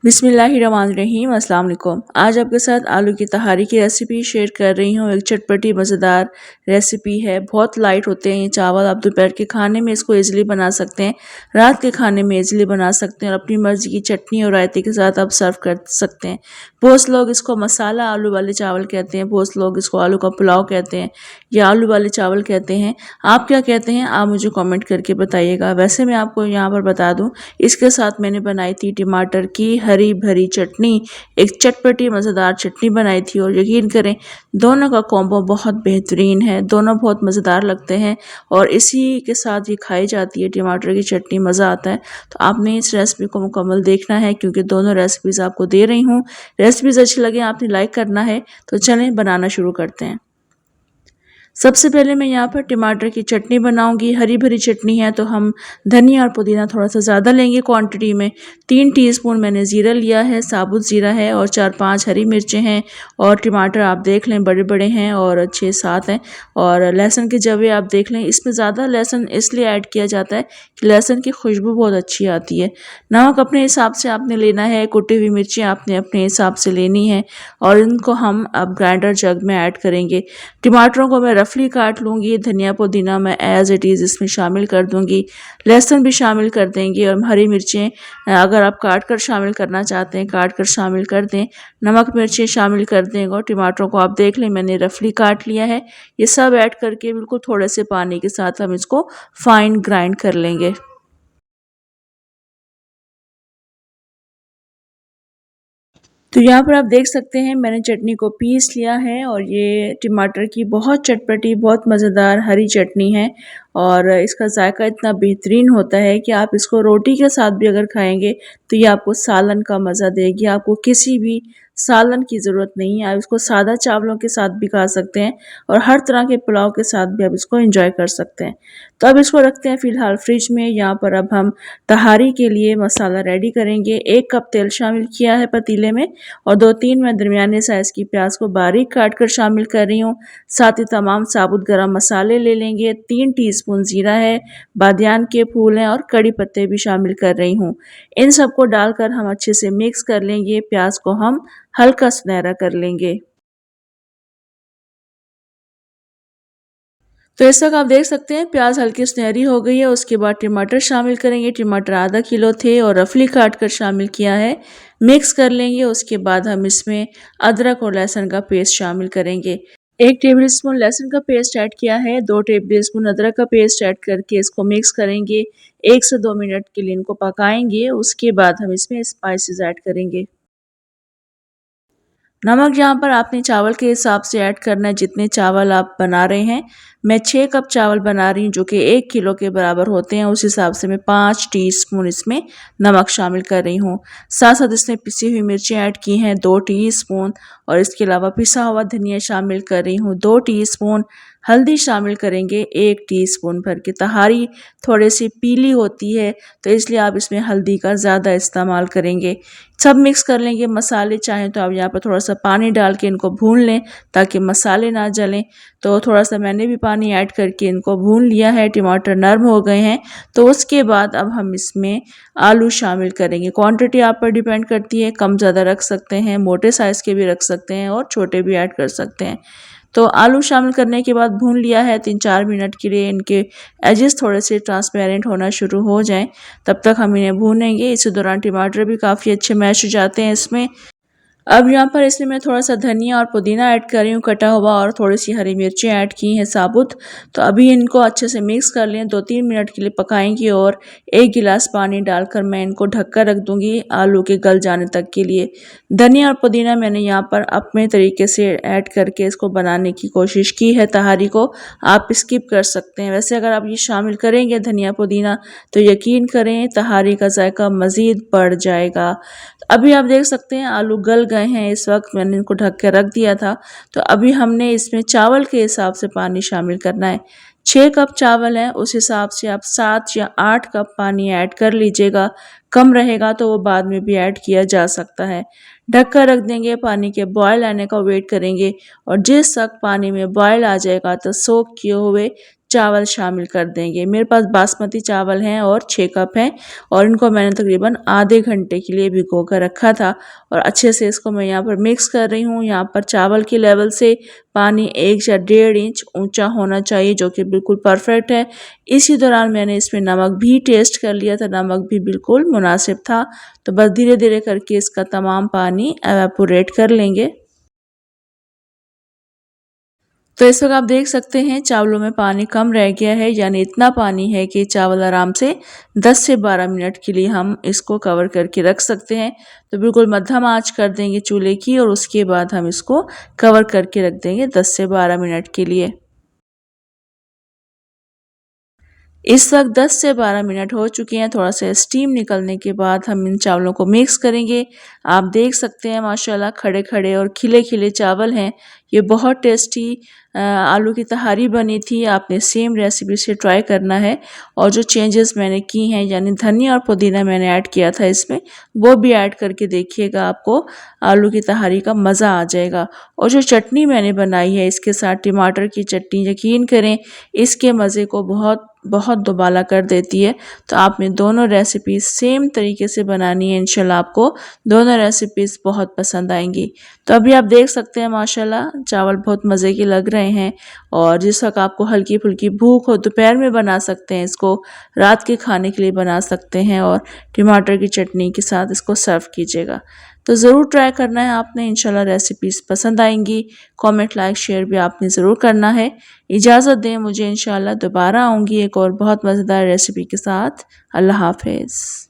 बिस्मिल्लाहिर्रहमानिर्रहीम अस्सलाम वालेकुम। आज आपके साथ आलू की तहारी की रेसिपी शेयर कर रही हूँ। एक चटपटी मज़ेदार रेसिपी है। बहुत लाइट होते हैं ये चावल। आप दोपहर के खाने में इसको इजीली बना सकते हैं, रात के खाने में इजीली बना सकते हैं और अपनी मर्ज़ी की चटनी और रायते के साथ आप सर्व कर सकते हैं। बहुत लोग इसको मसाला आलू वाले चावल कहते हैं, बहुत लोग इसको आलू का पुलाव कहते हैं या आलू वाले चावल कहते हैं। आप क्या कहते हैं आप मुझे कॉमेंट करके बताइएगा। वैसे मैं आपको यहाँ पर बता दूँ, इसके साथ मैंने बनाई थी टमाटर की हरी भरी चटनी। एक चटपटी मज़ेदार चटनी बनाई थी और यकीन करें दोनों का कॉम्बो बहुत बेहतरीन है। दोनों बहुत मज़ेदार लगते हैं और इसी के साथ ये खाई जाती है टमाटर की चटनी, मज़ा आता है। तो आपने इस रेसिपी को मुकम्मल देखना है क्योंकि दोनों रेसिपीज़ आपको दे रही हूँ। रेसिपीज़ अच्छी लगे आपने लाइक करना है। तो चलें बनाना शुरू करते हैं। सबसे पहले मैं यहाँ पर टमाटर की चटनी बनाऊंगी। हरी भरी चटनी है तो हम धनिया और पुदीना थोड़ा सा ज़्यादा लेंगे क्वांटिटी में। 3 टीस्पून मैंने ज़ीरा लिया है, साबुत ज़ीरा है और 4-5 हरी मिर्चें हैं और टमाटर आप देख लें बड़े बड़े हैं और 6-7 हैं और लहसुन के जवे आप देख लें। इसमें ज़्यादा लहसुन इसलिए ऐड किया जाता है कि लहसुन की खुशबू बहुत अच्छी आती है। नमक अपने हिसाब से आपने लेना है, कुटी हुई मिर्ची आपने अपने हिसाब से लेनी है और इनको हम अब ग्राइंडर जग में ऐड करेंगे। टमाटरों को मैं रफली काट लूँगी। धनिया पुदीना मैं एज इट इज़ इसमें शामिल कर दूँगी, लहसुन भी शामिल कर देंगे और हरी मिर्चें अगर आप काट कर शामिल करना चाहते हैं काट कर शामिल कर दें। नमक मिर्चें शामिल कर दें और टमाटरों को आप देख लें मैंने रफली काट लिया है। ये सब ऐड करके बिल्कुल थोड़े से पानी के साथ हम इसको फाइन ग्राइंड कर लेंगे। तो यहाँ पर आप देख सकते हैं मैंने चटनी को पीस लिया है और ये टमाटर की बहुत चटपटी बहुत मज़ेदार हरी चटनी है और इसका जायका इतना बेहतरीन होता है कि आप इसको रोटी के साथ भी अगर खाएंगे तो ये आपको सालन का मज़ा देगी। आपको किसी भी सालन की ज़रूरत नहीं है, आप इसको सादा चावलों के साथ भी खा सकते हैं और हर तरह के पुलाव के साथ भी आप इसको एंजॉय कर सकते हैं। तो अब इसको रखते हैं फ़िलहाल फ्रिज में। यहाँ पर अब हम तहारी के लिए मसाला रेडी करेंगे। 1 कप तेल शामिल किया है पतीले में और 2-3 मैं दरमियाने साइज़ की प्याज को बारीक काट कर शामिल कर रही हूँ। साथ ही तमाम साबुत गरम मसाले ले लेंगे। 3 टीस्पून ज़ीरा है, बादियान के फूल हैं और कड़ी पत्ते भी शामिल कर रही हूँ। इन सबको डालकर हम अच्छे से मिक्स कर लेंगे। प्याज को हम हल्का सुनहरा कर लेंगे। तो इस तक आप देख सकते हैं प्याज हल्की सुनहरी हो गई है। उसके बाद टमाटर शामिल करेंगे। टमाटर आधा किलो थे और रफली काट कर शामिल किया है, मिक्स कर लेंगे। उसके बाद हम इसमें अदरक और लहसुन का पेस्ट शामिल करेंगे। 1 टेबल स्पून लहसुन का पेस्ट ऐड किया है, 2 टेबल स्पून अदरक का पेस्ट ऐड करके इसको मिक्स करेंगे। 1 से 2 मिनट के लिए इनको पकाएंगे। उसके बाद हम इसमें स्पाइसेस ऐड करेंगे। नमक यहाँ पर आपने चावल के हिसाब से ऐड करना है जितने चावल आप बना रहे हैं। मैं 6 कप चावल बना रही हूँ जो कि 1 किलो के बराबर होते हैं। उस हिसाब से मैं 5 टीस्पून इसमें नमक शामिल कर रही हूँ। साथ साथ इसमें पिसी हुई मिर्चें ऐड की हैं 2 टीस्पून और इसके अलावा पिसा हुआ धनिया शामिल कर रही हूँ 2 टीस्पून। हल्दी शामिल करेंगे 1 टीस्पून भर के। तहारी थोड़ी सी पीली होती है तो इसलिए आप इसमें हल्दी का ज़्यादा इस्तेमाल करेंगे। सब मिक्स कर लेंगे। मसाले चाहें तो आप यहाँ पर थोड़ा सा पानी डाल के इनको भून लें ताकि मसाले ना जलें। तो थोड़ा सा मैंने भी पानी ऐड करके इनको भून लिया है। टमाटर नरम हो गए हैं तो उसके बाद अब हम इसमें आलू शामिल करेंगे। क्वांटिटी आप पर डिपेंड करती है, कम ज़्यादा रख सकते हैं, मोटे साइज़ के भी रख सकते हैं और छोटे भी ऐड कर सकते हैं। तो आलू शामिल करने के बाद भून लिया है 3-4 मिनट के लिए। इनके एजेस थोड़े से ट्रांसपेरेंट होना शुरू हो जाएं तब तक हम इन्हें भूनेंगे। इसी दौरान टमाटर भी काफ़ी अच्छे मैश हो जाते हैं इसमें। अब यहाँ पर इसमें मैं थोड़ा सा धनिया और पुदीना ऐड कर रही हूँ कटा हुआ और थोड़ी सी हरी मिर्चें ऐड की हैं साबुत। तो अभी इनको अच्छे से मिक्स कर लें। 2-3 मिनट के लिए पकाएंगे और 1 गिलास पानी डालकर मैं इनको ढककर रख दूँगी आलू के गल जाने तक के लिए। धनिया और पुदीना मैंने यहाँ पर अपने तरीके से ऐड करके इसको बनाने की कोशिश की है तहारी को। आप स्किप कर सकते हैं। वैसे अगर आप ये शामिल करेंगे धनिया पुदीना तो यकीन करें तहारी का जायका मज़ीद बढ़ जाएगा। अभी आप देख सकते हैं आलू गल गए हैं। इस वक्त मैंने इनको ढक के रख दिया था। तो अभी हमने इसमें चावल के हिसाब से पानी शामिल करना है। 6 कप चावल है उस हिसाब से आप 7 या 8 कप पानी ऐड कर लीजिएगा। कम रहेगा तो वो बाद में भी ऐड किया जा सकता है। ढक कर रख देंगे। पानी के बॉयल आने का वेट करेंगे और जिस तक पानी में बॉयल आ जाएगा तो सोक किए हुए चावल शामिल कर देंगे। मेरे पास बासमती चावल हैं और 6 कप हैं और इनको मैंने तकरीबन आधे घंटे के लिए भिगो कर रखा था और अच्छे से इसको मैं यहाँ पर मिक्स कर रही हूँ। यहाँ पर चावल के लेवल से पानी 1 या 1.5 इंच ऊंचा होना चाहिए, जो कि बिल्कुल परफेक्ट है। इसी दौरान मैंने इसमें नमक भी टेस्ट कर लिया था, नमक भी बिल्कुल मुनासिब था। तो बस धीरे धीरे करके इसका तमाम पानी एवेपोरेट कर लेंगे। तो इस वक्त आप देख सकते हैं चावलों में पानी कम रह गया है, यानी इतना पानी है कि चावल आराम से 10 से 12 मिनट के लिए हम इसको कवर करके रख सकते हैं। तो बिल्कुल मध्यम आंच कर देंगे चूल्हे की और उसके बाद हम इसको कवर करके रख देंगे 10 से 12 मिनट के लिए। इस वक्त 10 से 12 मिनट हो चुके हैं। थोड़ा सा स्टीम निकलने के बाद हम इन चावलों को मिक्स करेंगे। आप देख सकते हैं माशाल्लाह खड़े खड़े और खिले खिले चावल हैं। ये बहुत टेस्टी आलू की तहारी बनी थी। आपने सेम रेसिपी से ट्राई करना है और जो चेंजेस मैंने की हैं, यानी धनिया और पुदीना मैंने ऐड किया था इसमें, वो भी ऐड करके देखिएगा, आपको आलू की तहारी का मज़ा आ जाएगा। और जो चटनी मैंने बनाई है इसके साथ टमाटर की चटनी, यकीन करें इसके मज़े को बहुत बहुत दुबाला कर देती है। तो आपने दोनों रेसिपीज़ सेम तरीके से बनानी है, इंशाल्लाह आपको दोनों रेसिपीज़ बहुत पसंद आएंगी। तो अभी आप देख सकते हैं माशाल्लाह चावल बहुत मज़े के लग रहे हैं और जिस वक्त आपको हल्की फुल्की भूख हो दोपहर में बना सकते हैं इसको, रात के खाने के लिए बना सकते हैं और टमाटर की चटनी के साथ इसको सर्व कीजिएगा। तो ज़रूर ट्राई करना है आपने, इंशाल्लाह रेसिपीज़ पसंद आएंगी। कमेंट लाइक शेयर भी आपने ज़रूर करना है। इजाज़त दें मुझे, इंशाल्लाह दोबारा आऊँगी एक और बहुत मज़ेदार रेसिपी के साथ। अल्लाह हाफ़िज़।